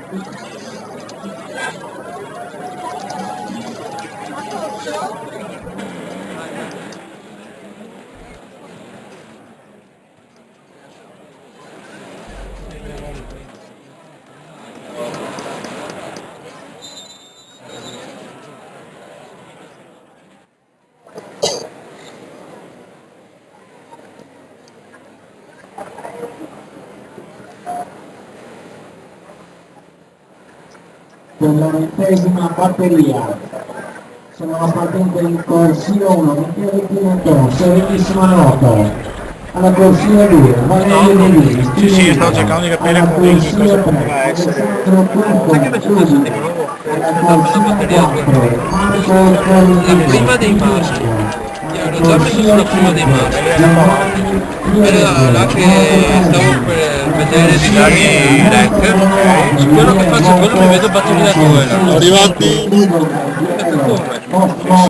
Per la 20ª batteria sono la partita in corsia 1, 21 serenissima Noto, alla corsia 2, Valerio Levini, Sì, stavo cercando di capire alla come corsia cosa 3, poteva essere. Alessandro Turco, alla corsia 4, Marco Corrino, prima dei maschi. Io ero già messo sulla prima dei maschi. Giovanni Era là che stavo per vedere di dare il rec. Su quello che faccio quello mi vedo battuto da due là. Arrivati. Ho detto come?